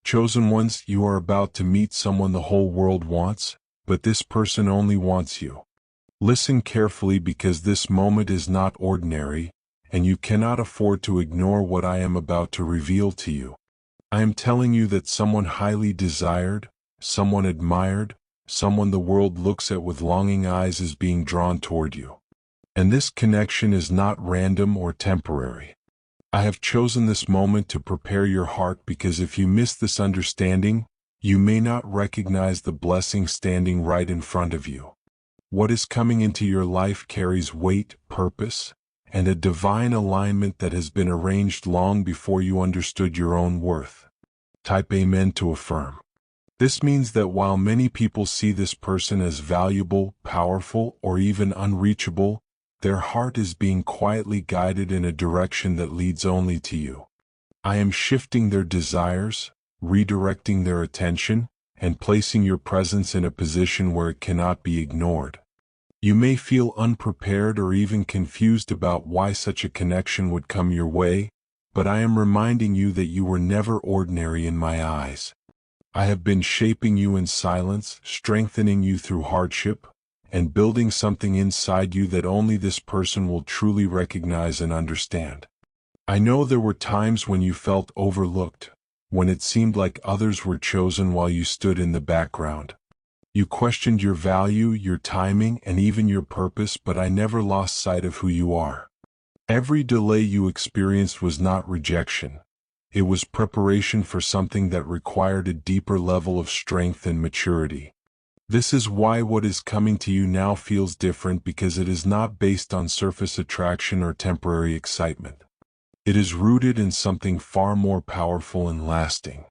Chosen ones, you are about to meet someone the whole world wants, but this person only wants you. Listen carefully because this moment is not ordinary, and you cannot afford to ignore what I am about to reveal to you. I am telling you that someone highly desired, someone admired, someone the world looks at with longing eyes is being drawn toward you. And this connection is not random or temporary. I have chosen this moment to prepare your heart because if you miss this understanding, you may not recognize the blessing standing right in front of you. What is coming into your life carries weight, purpose, and a divine alignment that has been arranged long before you understood your own worth. Type Amen to affirm. This means that while many people see this person as valuable, powerful, or even unreachable, their heart is being quietly guided in a direction that leads only to you. I am shifting their desires, redirecting their attention, and placing your presence in a position where it cannot be ignored. You may feel unprepared or even confused about why such a connection would come your way, but I am reminding you that you were never ordinary in my eyes. I have been shaping you in silence, strengthening you through hardship, and building something inside you that only this person will truly recognize and understand. I know there were times when you felt overlooked, when it seemed like others were chosen while you stood in the background. You questioned your value, your timing, and even your purpose, but I never lost sight of who you are. Every delay you experienced was not rejection. It was preparation for something that required a deeper level of strength and maturity. This is why what is coming to you now feels different, because it is not based on surface attraction or temporary excitement. It is rooted in something far more powerful and lasting.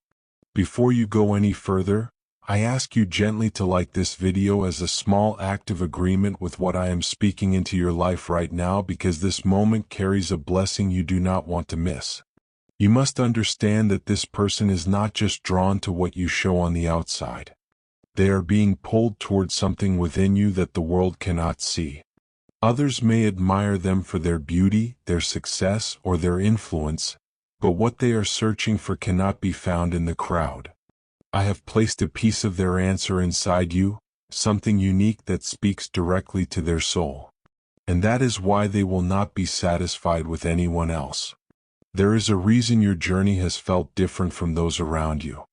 Before you go any further, I ask you gently to like this video as a small act of agreement with what I am speaking into your life right now, because this moment carries a blessing you do not want to miss. You must understand that this person is not just drawn to what you show on the outside. They are being pulled towards something within you that the world cannot see. Others may admire them for their beauty, their success, or their influence, but what they are searching for cannot be found in the crowd. I have placed a piece of their answer inside you, something unique that speaks directly to their soul. And that is why they will not be satisfied with anyone else. There is a reason your journey has felt different from those around you.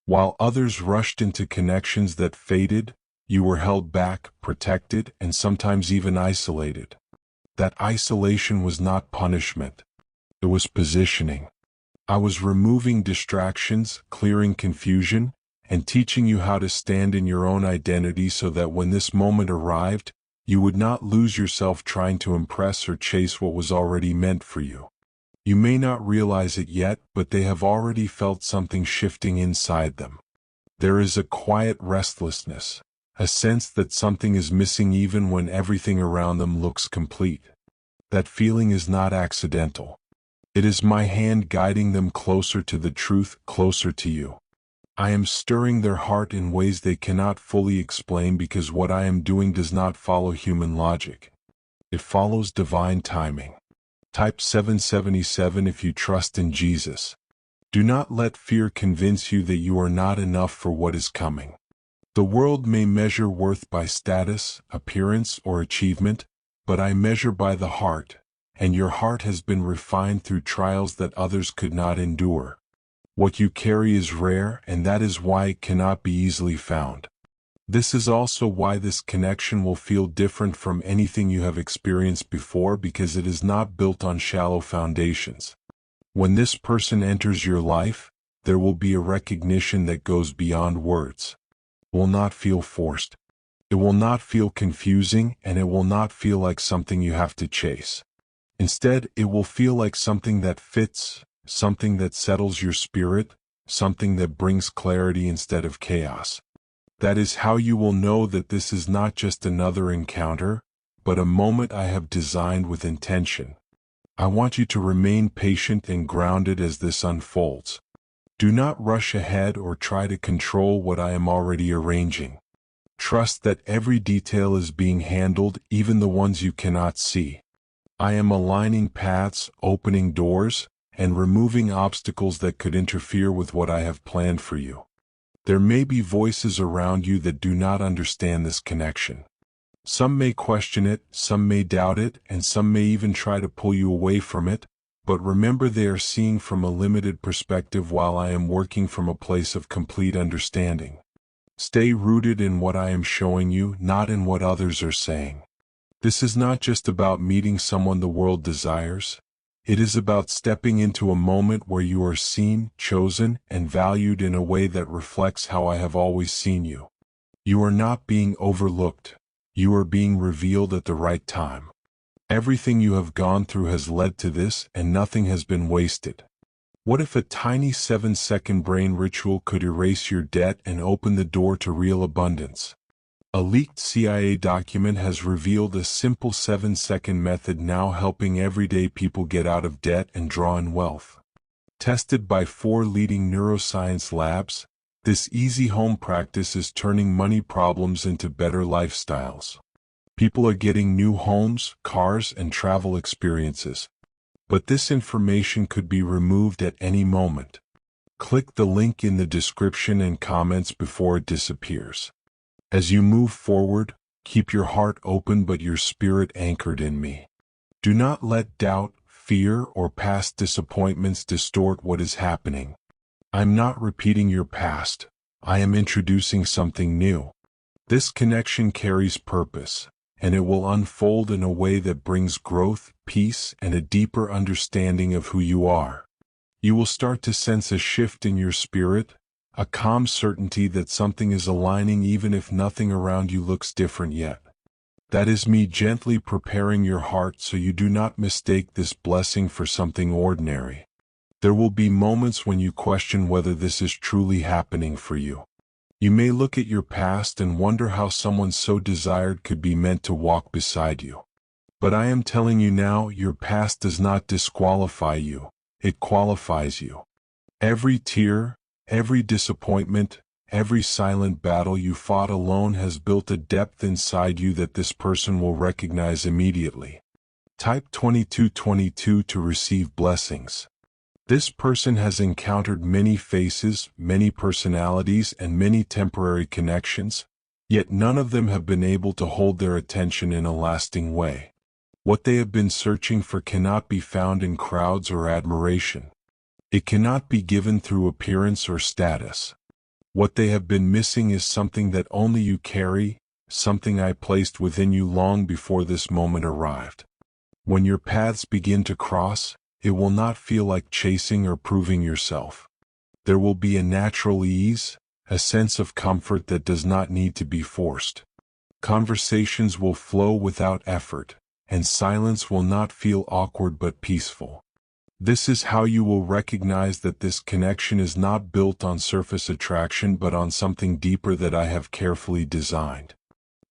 While others rushed into connections that faded, you were held back, protected, and sometimes even isolated. That isolation was not punishment. It was positioning. I was removing distractions, clearing confusion, and teaching you how to stand in your own identity so that when this moment arrived, you would not lose yourself trying to impress or chase what was already meant for you. You may not realize it yet, but they have already felt something shifting inside them. There is a quiet restlessness, a sense that something is missing even when everything around them looks complete. That feeling is not accidental. It is my hand guiding them closer to the truth, closer to you. I am stirring their heart in ways they cannot fully explain, because what I am doing does not follow human logic. It follows divine timing. Type 777 if you trust in Jesus. Do not let fear convince you that you are not enough for what is coming. The world may measure worth by status, appearance, or achievement, but I measure by the heart, and your heart has been refined through trials that others could not endure. What you carry is rare, and that is why it cannot be easily found. This is also why this connection will feel different from anything you have experienced before, because it is not built on shallow foundations. When this person enters your life, there will be a recognition that goes beyond words. It will not feel forced. It will not feel confusing, and it will not feel like something you have to chase. Instead, it will feel like something that fits, something that settles your spirit, something that brings clarity instead of chaos. That is how you will know that this is not just another encounter, but a moment I have designed with intention. I want you to remain patient and grounded as this unfolds. Do not rush ahead or try to control what I am already arranging. Trust that every detail is being handled, even the ones you cannot see. I am aligning paths, opening doors, and removing obstacles that could interfere with what I have planned for you. There may be voices around you that do not understand this connection. Some may question it, some may doubt it, and some may even try to pull you away from it, but remember they are seeing from a limited perspective while I am working from a place of complete understanding. Stay rooted in what I am showing you, not in what others are saying. This is not just about meeting someone the world desires. It is about stepping into a moment where you are seen, chosen, and valued in a way that reflects how I have always seen you. You are not being overlooked. You are being revealed at the right time. Everything you have gone through has led to this, and nothing has been wasted. What if a tiny 7-second brain ritual could erase your debt and open the door to real abundance? A leaked CIA document has revealed a simple 7-second method now helping everyday people get out of debt and draw in wealth. Tested by 4 leading neuroscience labs, this easy home practice is turning money problems into better lifestyles. People are getting new homes, cars, and travel experiences. But this information could be removed at any moment. Click the link in the description and comments before it disappears. As you move forward, keep your heart open but your spirit anchored in me. Do not let doubt, fear, or past disappointments distort what is happening. I'm not repeating your past. I am introducing something new. This connection carries purpose, and it will unfold in a way that brings growth, peace, and a deeper understanding of who you are. You will start to sense a shift in your spirit, a calm certainty that something is aligning even if nothing around you looks different yet. That is me gently preparing your heart so you do not mistake this blessing for something ordinary. There will be moments when you question whether this is truly happening for you. You may look at your past and wonder how someone so desired could be meant to walk beside you. But I am telling you now, your past does not disqualify you, it qualifies you. Every tear, every disappointment, every silent battle you fought alone has built a depth inside you that this person will recognize immediately. Type 2222 to receive blessings. This person has encountered many faces, many personalities, and many temporary connections, yet none of them have been able to hold their attention in a lasting way. What they have been searching for cannot be found in crowds or admiration. It cannot be given through appearance or status. What they have been missing is something that only you carry, something I placed within you long before this moment arrived. When your paths begin to cross, it will not feel like chasing or proving yourself. There will be a natural ease, a sense of comfort that does not need to be forced. Conversations will flow without effort, and silence will not feel awkward but peaceful. This is how you will recognize that this connection is not built on surface attraction but on something deeper that I have carefully designed.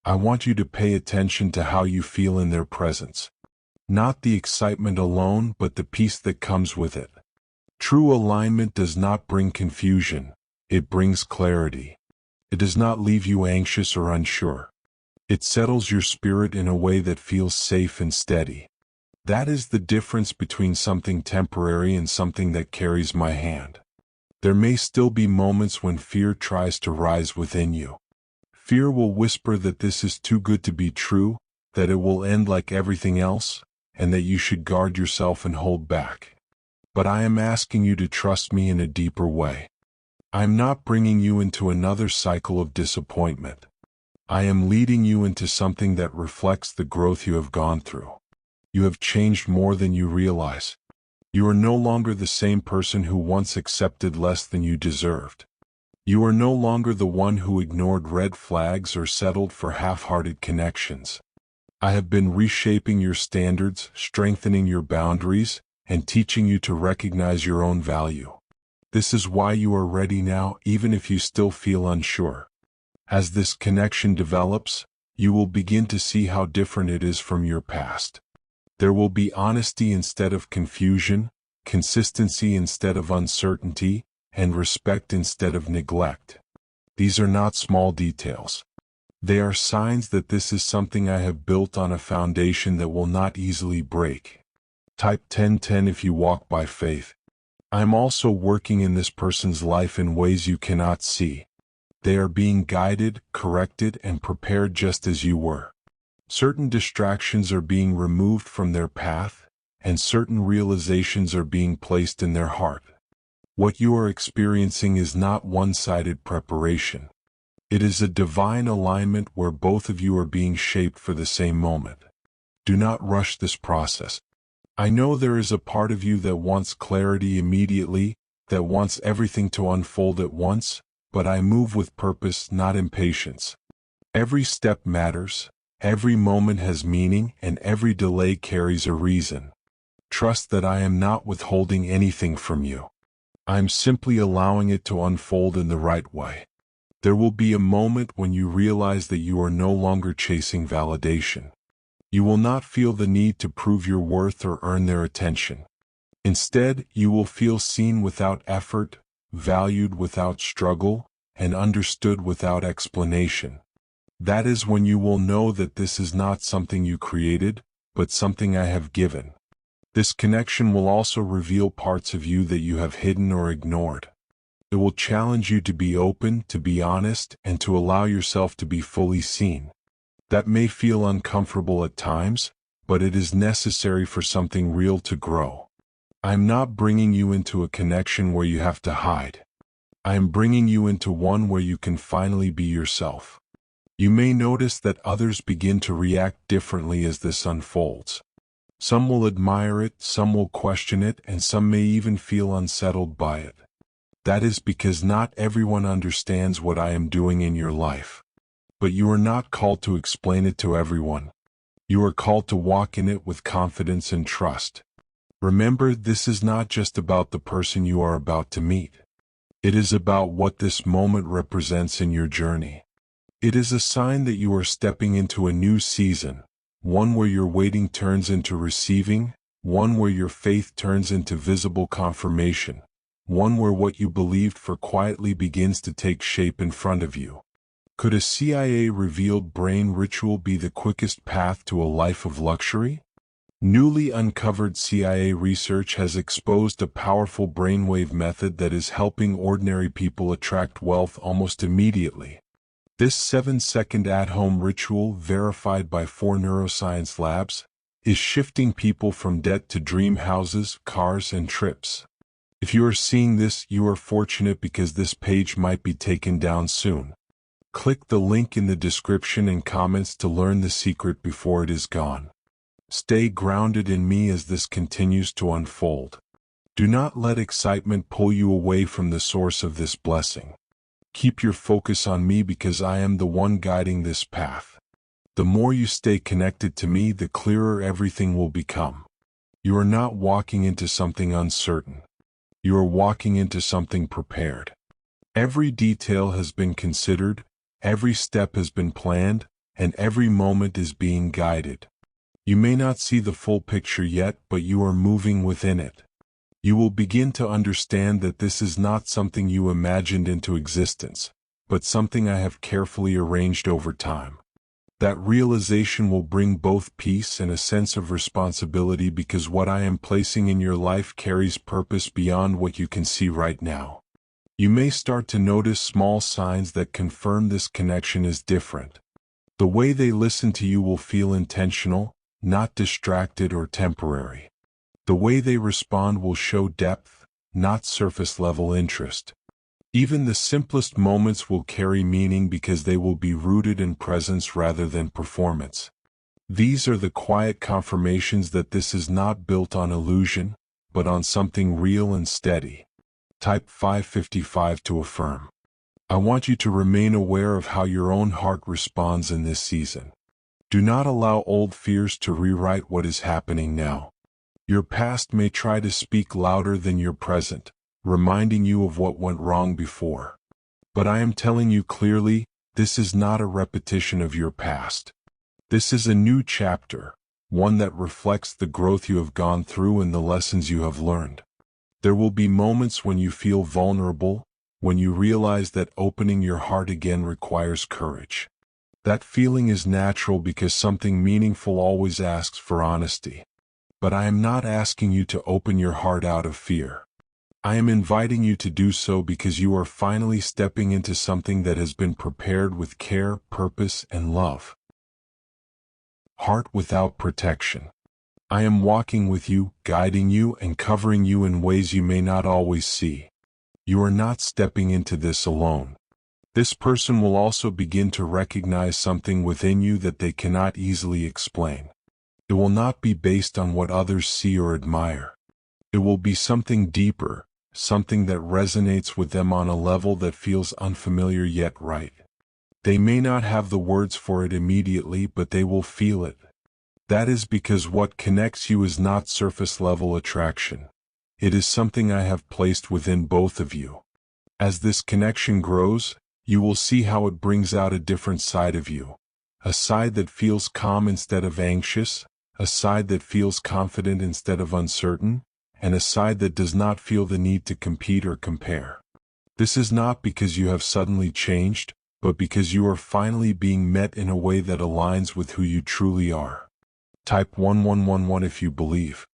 I want you to pay attention to how you feel in their presence. Not the excitement alone, but the peace that comes with it. True alignment does not bring confusion, it brings clarity. It does not leave you anxious or unsure. It settles your spirit in a way that feels safe and steady. That is the difference between something temporary and something that carries my hand. There may still be moments when fear tries to rise within you. Fear will whisper that this is too good to be true, that it will end like everything else, and that you should guard yourself and hold back. But I am asking you to trust me in a deeper way. I am not bringing you into another cycle of disappointment. I am leading you into something that reflects the growth you have gone through. You have changed more than you realize. You are no longer the same person who once accepted less than you deserved. You are no longer the one who ignored red flags or settled for half-hearted connections. I have been reshaping your standards, strengthening your boundaries, and teaching you to recognize your own value. This is why you are ready now, even if you still feel unsure. As this connection develops, you will begin to see how different it is from your past. There will be honesty instead of confusion, consistency instead of uncertainty, and respect instead of neglect. These are not small details. They are signs that this is something I have built on a foundation that will not easily break. Type 1010 if you walk by faith, I'm also working in this person's life in ways you cannot see. They are being guided, corrected, and prepared just as you were. Certain distractions are being removed from their path, and certain realizations are being placed in their heart. What you are experiencing is not one-sided preparation. It is a divine alignment where both of you are being shaped for the same moment. Do not rush this process. I know there is a part of you that wants clarity immediately, that wants everything to unfold at once, but I move with purpose, not impatience. Every step matters, every moment has meaning, and every delay carries a reason. Trust that I am not withholding anything from you. I am simply allowing it to unfold in the right way. There will be a moment when you realize that you are no longer chasing validation. You will not feel the need to prove your worth or earn their attention. Instead, you will feel seen without effort, valued without struggle, and understood without explanation. That is when you will know that this is not something you created, but something I have given. This connection will also reveal parts of you that you have hidden or ignored. It will challenge you to be open, to be honest, and to allow yourself to be fully seen. That may feel uncomfortable at times, but it is necessary for something real to grow. I am not bringing you into a connection where you have to hide. I am bringing you into one where you can finally be yourself. You may notice that others begin to react differently as this unfolds. Some will admire it, some will question it, and some may even feel unsettled by it. That is because not everyone understands what I am doing in your life. But you are not called to explain it to everyone. You are called to walk in it with confidence and trust. Remember, this is not just about the person you are about to meet. It is about what this moment represents in your journey. It is a sign that you are stepping into a new season, one where your waiting turns into receiving, one where your faith turns into visible confirmation, one where what you believed for quietly begins to take shape in front of you. Could a CIA-revealed brain ritual be the quickest path to a life of luxury? Newly uncovered CIA research has exposed a powerful brainwave method that is helping ordinary people attract wealth almost immediately. This 7-second at-home ritual, verified by 4 neuroscience labs, is shifting people from debt to dream houses, cars, and trips. If you are seeing this, you are fortunate because this page might be taken down soon. Click the link in the description and comments to learn the secret before it is gone. Stay grounded in me as this continues to unfold. Do not let excitement pull you away from the source of this blessing. Keep your focus on me because I am the one guiding this path. The more you stay connected to me, the clearer everything will become. You are not walking into something uncertain. You are walking into something prepared. Every detail has been considered, every step has been planned, and every moment is being guided. You may not see the full picture yet, but you are moving within it. You will begin to understand that this is not something you imagined into existence, but something I have carefully arranged over time. That realization will bring both peace and a sense of responsibility because what I am placing in your life carries purpose beyond what you can see right now. You may start to notice small signs that confirm this connection is different. The way they listen to you will feel intentional, not distracted or temporary. The way they respond will show depth, not surface-level interest. Even the simplest moments will carry meaning because they will be rooted in presence rather than performance. These are the quiet confirmations that this is not built on illusion, but on something real and steady. Type 555 to affirm. I want you to remain aware of how your own heart responds in this season. Do not allow old fears to rewrite what is happening now. Your past may try to speak louder than your present, reminding you of what went wrong before. But I am telling you clearly, this is not a repetition of your past. This is a new chapter, one that reflects the growth you have gone through and the lessons you have learned. There will be moments when you feel vulnerable, when you realize that opening your heart again requires courage. That feeling is natural because something meaningful always asks for honesty. But I am not asking you to open your heart out of fear. I am inviting you to do so because you are finally stepping into something that has been prepared with care, purpose, and love. Heart without protection. I am walking with you, guiding you, and covering you in ways you may not always see. You are not stepping into this alone. This person will also begin to recognize something within you that they cannot easily explain. It will not be based on what others see or admire. It will be something deeper, something that resonates with them on a level that feels unfamiliar yet right. They may not have the words for it immediately, but they will feel it. That is because what connects you is not surface-level attraction. It is something I have placed within both of you. As this connection grows, you will see how it brings out a different side of you. A side that feels calm instead of anxious, a side that feels confident instead of uncertain, and a side that does not feel the need to compete or compare. This is not because you have suddenly changed, but because you are finally being met in a way that aligns with who you truly are. Type 1111 if you believe.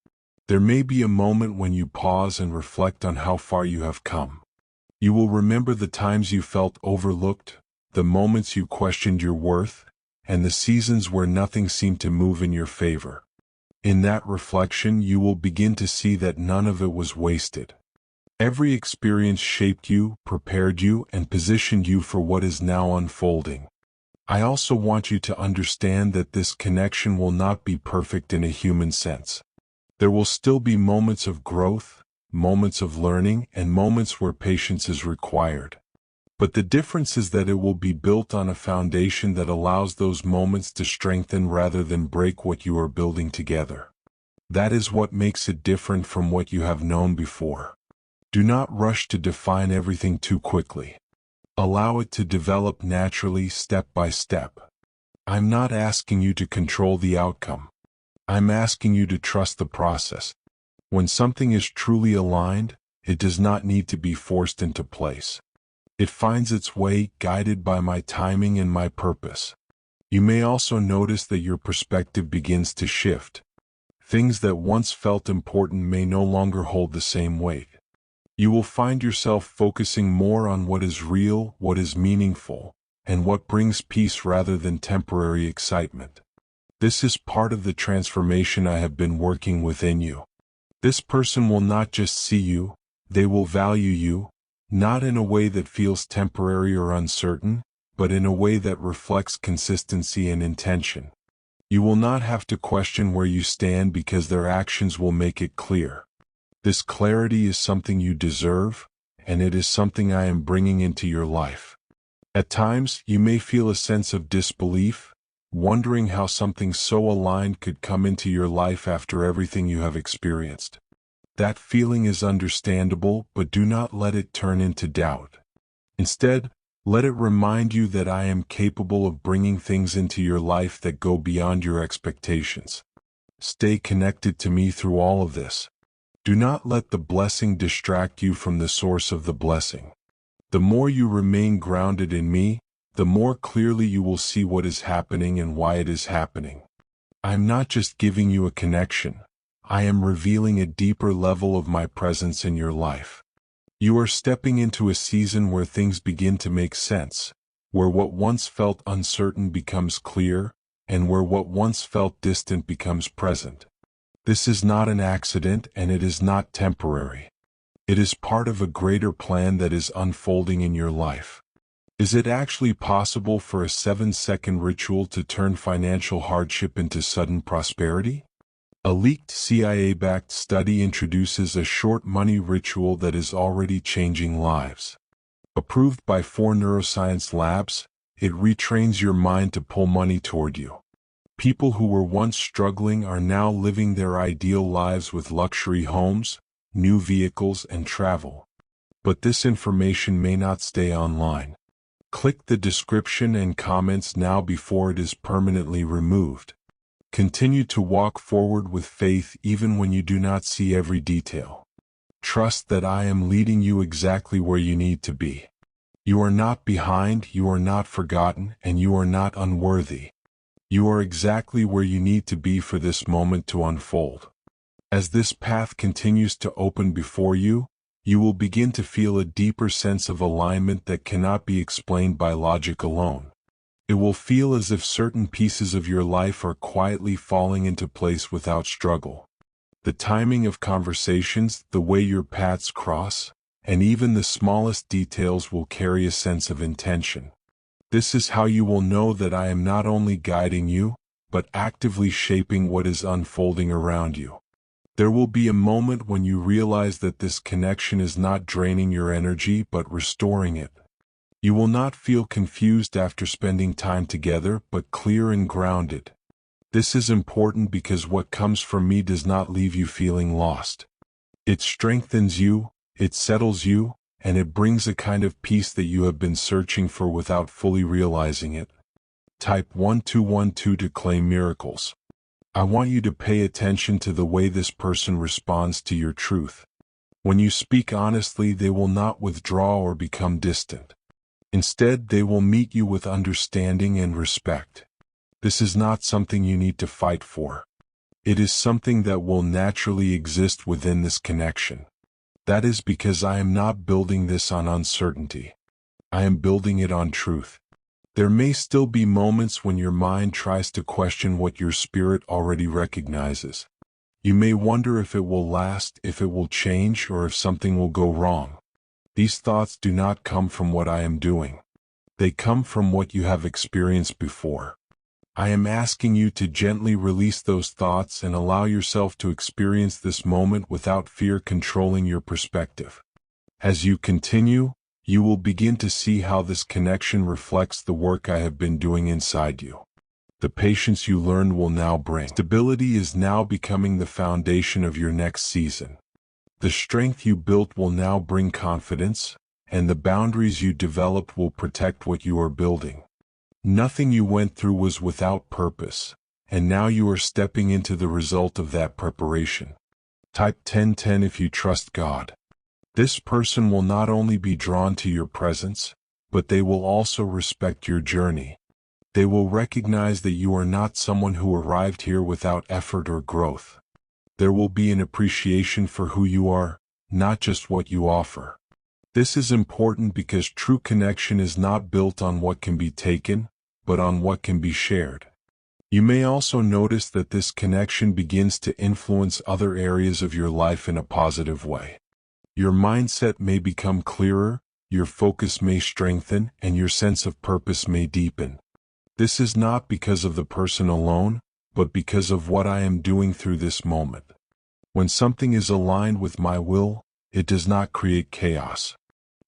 There may be a moment when you pause and reflect on how far you have come. You will remember the times you felt overlooked, the moments you questioned your worth, and the seasons where nothing seemed to move in your favor. In that reflection, you will begin to see that none of it was wasted. Every experience shaped you, prepared you, and positioned you for what is now unfolding. I also want you to understand that this connection will not be perfect in a human sense. There will still be moments of growth, moments of learning, and moments where patience is required. But the difference is that it will be built on a foundation that allows those moments to strengthen rather than break what you are building together. That is what makes it different from what you have known before. Do not rush to define everything too quickly. Allow it to develop naturally, step by step. I'm not asking you to control the outcome. I'm asking you to trust the process. When something is truly aligned, it does not need to be forced into place. It finds its way, guided by my timing and my purpose. You may also notice that your perspective begins to shift. Things that once felt important may no longer hold the same weight. You will find yourself focusing more on what is real, what is meaningful, and what brings peace rather than temporary excitement. This is part of the transformation I have been working within you. This person will not just see you, they will value you, not in a way that feels temporary or uncertain, but in a way that reflects consistency and intention. You will not have to question where you stand because their actions will make it clear. This clarity is something you deserve, and it is something I am bringing into your life. At times, you may feel a sense of disbelief, wondering how something so aligned could come into your life after everything you have experienced. That feeling is understandable, but do not let it turn into doubt. Instead, let it remind you that I am capable of bringing things into your life that go beyond your expectations. Stay connected to me through all of this. Do not let the blessing distract you from the source of the blessing. The more you remain grounded in me, the more clearly you will see what is happening and why it is happening. I am not just giving you a connection. I am revealing a deeper level of my presence in your life. You are stepping into a season where things begin to make sense, where what once felt uncertain becomes clear, and where what once felt distant becomes present. This is not an accident, and it is not temporary. It is part of a greater plan that is unfolding in your life. Is it actually possible for a 7-second ritual to turn financial hardship into sudden prosperity? A leaked CIA-backed study introduces a short money ritual that is already changing lives. Approved by 4 neuroscience labs, it retrains your mind to pull money toward you. People who were once struggling are now living their ideal lives with luxury homes, new vehicles, and travel. But this information may not stay online. Click the description and comments now before it is permanently removed. Continue to walk forward with faith even when you do not see every detail. Trust that I am leading you exactly where you need to be. You are not behind, you are not forgotten, and you are not unworthy. You are exactly where you need to be for this moment to unfold. As this path continues to open before you, you will begin to feel a deeper sense of alignment that cannot be explained by logic alone. It will feel as if certain pieces of your life are quietly falling into place without struggle. The timing of conversations, the way your paths cross, and even the smallest details will carry a sense of intention. This is how you will know that I am not only guiding you, but actively shaping what is unfolding around you. There will be a moment when you realize that this connection is not draining your energy but restoring it. You will not feel confused after spending time together, but clear and grounded. This is important because what comes from me does not leave you feeling lost. It strengthens you, it settles you, and it brings a kind of peace that you have been searching for without fully realizing it. Type 1212 to claim miracles. I want you to pay attention to the way this person responds to your truth. When you speak honestly, they will not withdraw or become distant. Instead, they will meet you with understanding and respect. This is not something you need to fight for. It is something that will naturally exist within this connection. That is because I am not building this on uncertainty. I am building it on truth. There may still be moments when your mind tries to question what your spirit already recognizes. You may wonder if it will last, if it will change, or if something will go wrong. These thoughts do not come from what I am doing. They come from what you have experienced before. I am asking you to gently release those thoughts and allow yourself to experience this moment without fear controlling your perspective. As you continue, you will begin to see how this connection reflects the work I have been doing inside you. The patience you learned will now bring stability is now becoming the foundation of your next season. The strength you built will now bring confidence, and the boundaries you developed will protect what you are building. Nothing you went through was without purpose, and now you are stepping into the result of that preparation. Type 1010 if you trust God. This person will not only be drawn to your presence, but they will also respect your journey. They will recognize that you are not someone who arrived here without effort or growth. There will be an appreciation for who you are, not just what you offer. This is important because true connection is not built on what can be taken, but on what can be shared. You may also notice that this connection begins to influence other areas of your life in a positive way. Your mindset may become clearer, your focus may strengthen, and your sense of purpose may deepen. This is not because of the person alone, but because of what I am doing through this moment. When something is aligned with my will, it does not create chaos.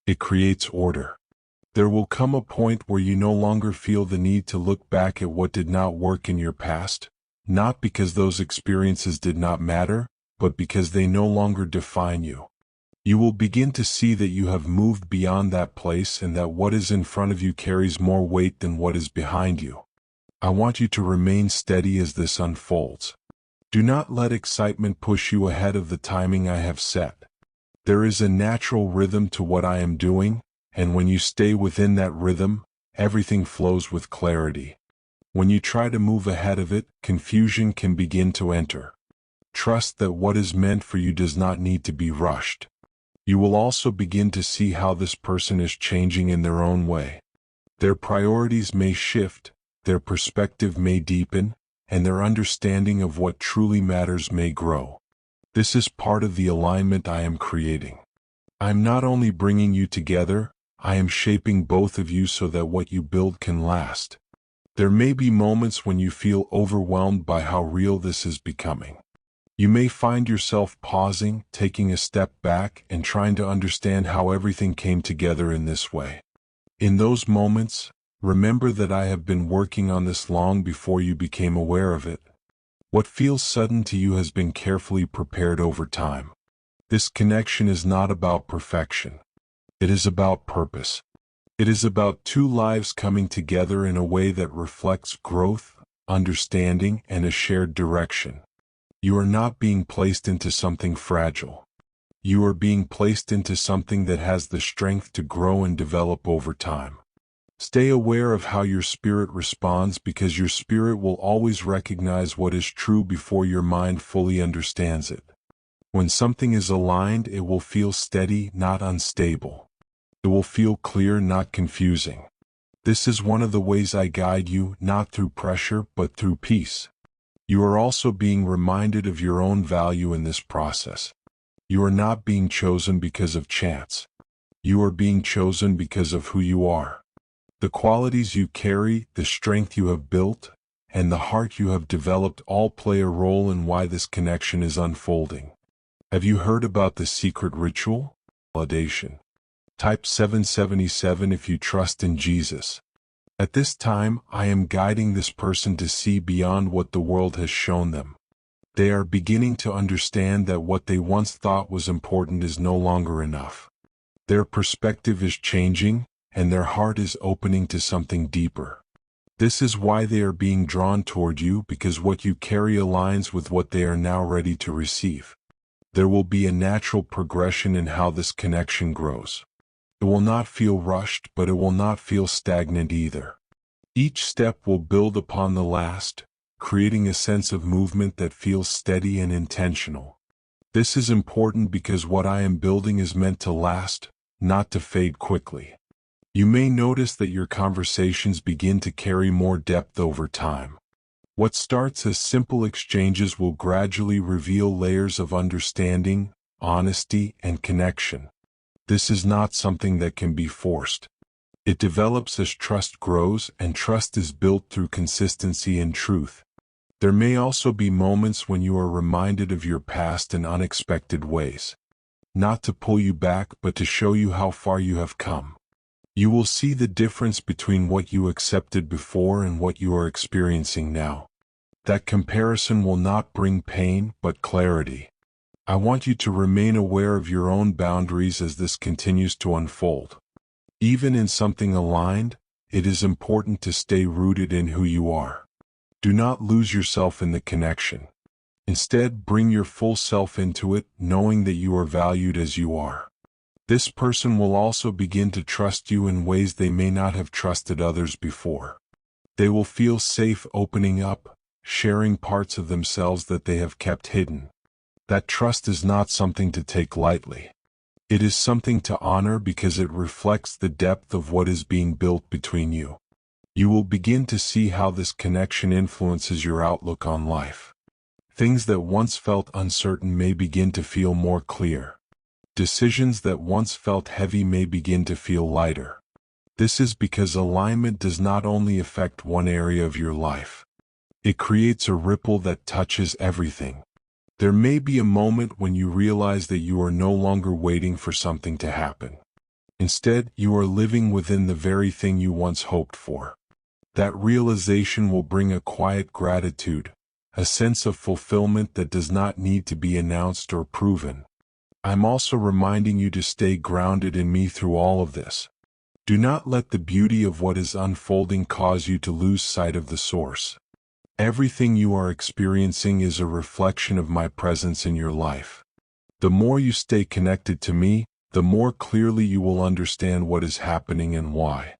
It creates order. There will come a point where you no longer feel the need to look back at what did not work in your past, not because those experiences did not matter, but because they no longer define you. You will begin to see that you have moved beyond that place and that what is in front of you carries more weight than what is behind you. I want you to remain steady as this unfolds. Do not let excitement push you ahead of the timing I have set. There is a natural rhythm to what I am doing, and when you stay within that rhythm, everything flows with clarity. When you try to move ahead of it, confusion can begin to enter. Trust that what is meant for you does not need to be rushed. You will also begin to see how this person is changing in their own way. Their priorities may shift, their perspective may deepen, and their understanding of what truly matters may grow. This is part of the alignment I am creating. I am not only bringing you together, I am shaping both of you so that what you build can last. There may be moments when you feel overwhelmed by how real this is becoming. You may find yourself pausing, taking a step back, and trying to understand how everything came together in this way. In those moments, remember that I have been working on this long before you became aware of it. What feels sudden to you has been carefully prepared over time. This connection is not about perfection. It is about purpose. It is about two lives coming together in a way that reflects growth, understanding, and a shared direction. You are not being placed into something fragile. You are being placed into something that has the strength to grow and develop over time. Stay aware of how your spirit responds because your spirit will always recognize what is true before your mind fully understands it. When something is aligned, it will feel steady, not unstable. It will feel clear, not confusing. This is one of the ways I guide you, not through pressure, but through peace. You are also being reminded of your own value in this process. You are not being chosen because of chance. You are being chosen because of who you are. The qualities you carry, the strength you have built, and the heart you have developed all play a role in why this connection is unfolding. Have you heard about the secret ritual? Validation. Type 777 if you trust in Jesus. At this time, I am guiding this person to see beyond what the world has shown them. They are beginning to understand that what they once thought was important is no longer enough. Their perspective is changing, and their heart is opening to something deeper. This is why they are being drawn toward you, because what you carry aligns with what they are now ready to receive. There will be a natural progression in how this connection grows. It will not feel rushed, but it will not feel stagnant either. Each step will build upon the last, creating a sense of movement that feels steady and intentional. This is important because what I am building is meant to last, not to fade quickly. You may notice that your conversations begin to carry more depth over time. What starts as simple exchanges will gradually reveal layers of understanding, honesty, and connection. This is not something that can be forced. It develops as trust grows, and trust is built through consistency and truth. There may also be moments when you are reminded of your past in unexpected ways. Not to pull you back, but to show you how far you have come. You will see the difference between what you accepted before and what you are experiencing now. That comparison will not bring pain, but clarity. I want you to remain aware of your own boundaries as this continues to unfold. Even in something aligned, it is important to stay rooted in who you are. Do not lose yourself in the connection. Instead, bring your full self into it, knowing that you are valued as you are. This person will also begin to trust you in ways they may not have trusted others before. They will feel safe opening up, sharing parts of themselves that they have kept hidden. That trust is not something to take lightly. It is something to honor because it reflects the depth of what is being built between you. You will begin to see how this connection influences your outlook on life. Things that once felt uncertain may begin to feel more clear. Decisions that once felt heavy may begin to feel lighter. This is because alignment does not only affect one area of your life. It creates a ripple that touches everything. There may be a moment when you realize that you are no longer waiting for something to happen. Instead, you are living within the very thing you once hoped for. That realization will bring a quiet gratitude, a sense of fulfillment that does not need to be announced or proven. I'm also reminding you to stay grounded in me through all of this. Do not let the beauty of what is unfolding cause you to lose sight of the source. Everything you are experiencing is a reflection of my presence in your life. The more you stay connected to me, the more clearly you will understand what is happening and why.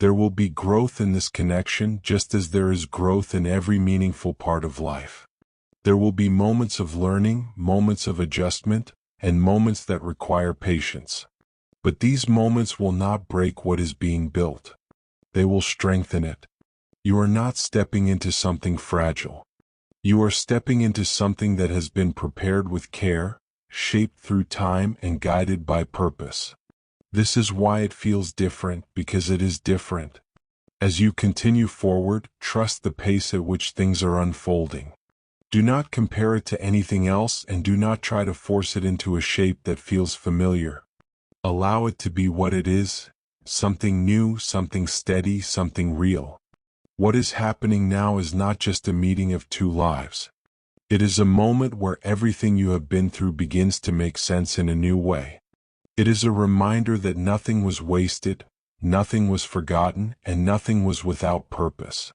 There will be growth in this connection just as there is growth in every meaningful part of life. There will be moments of learning, moments of adjustment, and moments that require patience. But these moments will not break what is being built. They will strengthen it. You are not stepping into something fragile. You are stepping into something that has been prepared with care, shaped through time, and guided by purpose. This is why it feels different, because it is different. As you continue forward, trust the pace at which things are unfolding. Do not compare it to anything else, and do not try to force it into a shape that feels familiar. Allow it to be what it is, something new, something steady, something real. What is happening now is not just a meeting of two lives. It is a moment where everything you have been through begins to make sense in a new way. It is a reminder that nothing was wasted, nothing was forgotten, and nothing was without purpose.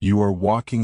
You are walking